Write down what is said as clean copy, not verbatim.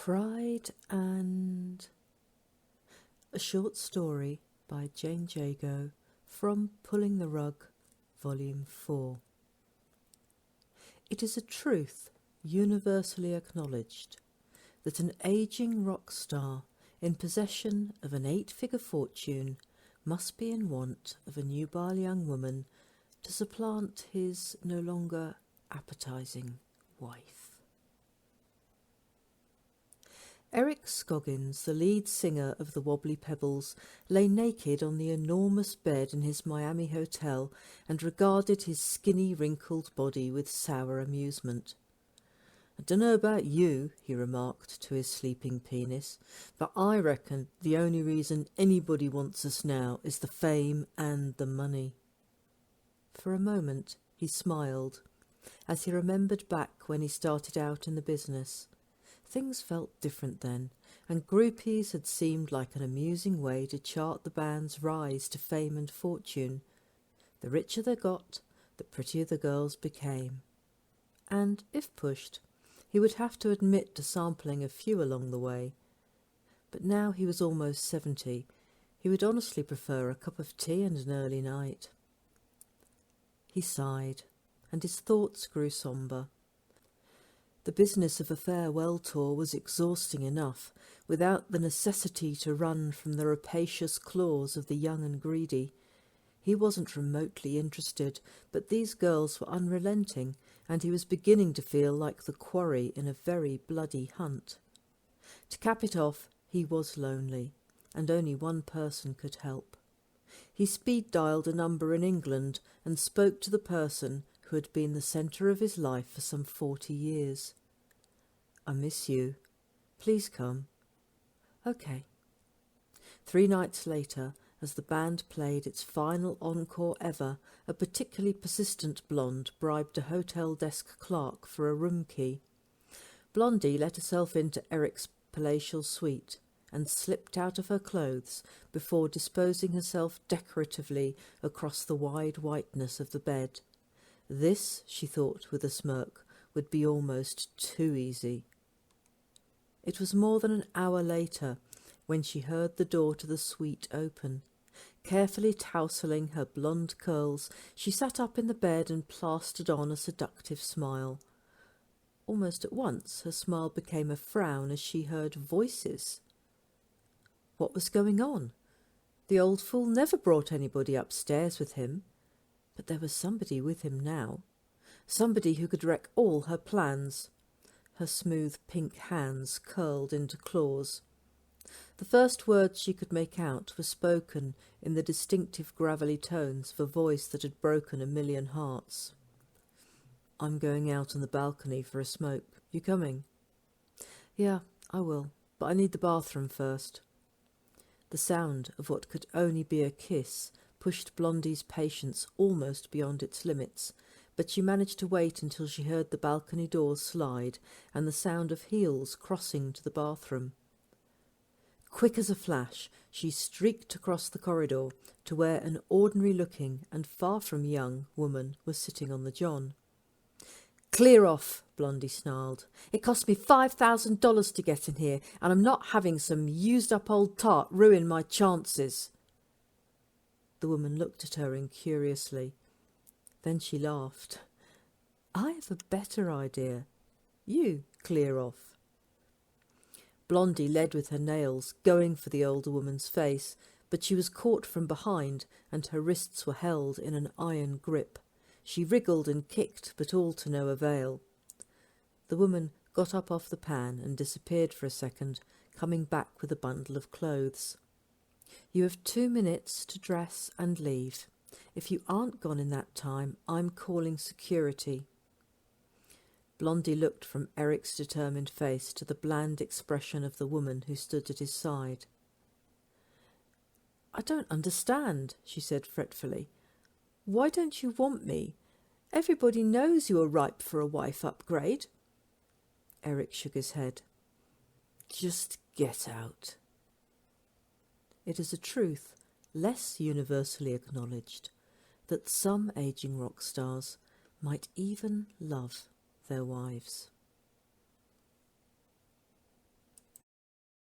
Pride and... A short story by Jane Jago from Pulling the Rug, Volume 4. It is a truth universally acknowledged that an ageing rock star in possession of an 8-figure fortune must be in want of a nubile young woman to supplant his no longer appetising wife. Eric Scoggins, the lead singer of the Wobbly Pebbles, lay naked on the enormous bed in his Miami hotel and regarded his skinny, wrinkled body with sour amusement. "I dunno about you," he remarked to his sleeping penis, "but I reckon the only reason anybody wants us now is the fame and the money." For a moment he smiled, as he remembered back when he started out in the business. Things felt different then, and groupies had seemed like an amusing way to chart the band's rise to fame and fortune. The richer they got, the prettier the girls became. And, if pushed, he would have to admit to sampling a few along the way. But now he was almost 70, he would honestly prefer a cup of tea and an early night. He sighed, and his thoughts grew sombre. The business of a farewell tour was exhausting enough, without the necessity to run from the rapacious claws of the young and greedy. He wasn't remotely interested, but these girls were unrelenting, and he was beginning to feel like the quarry in a very bloody hunt. To cap it off, he was lonely, and only one person could help. He speed-dialed a number in England and spoke to the person who had been the centre of his life for some 40 years. "I miss you. Please come." "Okay." 3 nights later, as the band played its final encore ever, a particularly persistent blonde bribed a hotel desk clerk for a room key. Blondie let herself into Eric's palatial suite and slipped out of her clothes before disposing herself decoratively across the wide whiteness of the bed. This, she thought with a smirk, would be almost too easy. It was more than an hour later when she heard the door to the suite open. Carefully tousling her blonde curls, she sat up in the bed and plastered on a seductive smile. Almost at once her smile became a frown as she heard voices. What was going on? The old fool never brought anybody upstairs with him. But there was somebody with him now. Somebody who could wreck all her plans. Her smooth pink hands curled into claws. The first words she could make out were spoken in the distinctive gravelly tones of a voice that had broken 1,000,000 hearts. "I'm going out on the balcony for a smoke. You coming?" "Yeah, I will, but I need the bathroom first." The sound of what could only be a kiss pushed Blondie's patience almost beyond its limits, but she managed to wait until she heard the balcony doors slide and the sound of heels crossing to the bathroom. Quick as a flash, she streaked across the corridor to where an ordinary-looking and far from young woman was sitting on the john. "Clear off," Blondie snarled. "It cost me $5,000 to get in here, and I'm not having some used-up old tart ruin my chances." The woman looked at her incuriously. Then she laughed. "I have a better idea. You clear off." Blondie led with her nails, going for the older woman's face, but she was caught from behind and her wrists were held in an iron grip. She wriggled and kicked, but all to no avail. The woman got up off the pan and disappeared for a second, coming back with a bundle of clothes. "You have 2 minutes to dress and leave. If you aren't gone in that time, I'm calling security." Blondie looked from Eric's determined face to the bland expression of the woman who stood at his side. "I don't understand," she said fretfully. "Why don't you want me? Everybody knows you are ripe for a wife upgrade." Eric shook his head. "Just get out." It is a truth less universally acknowledged that some ageing rock stars might even love their wives.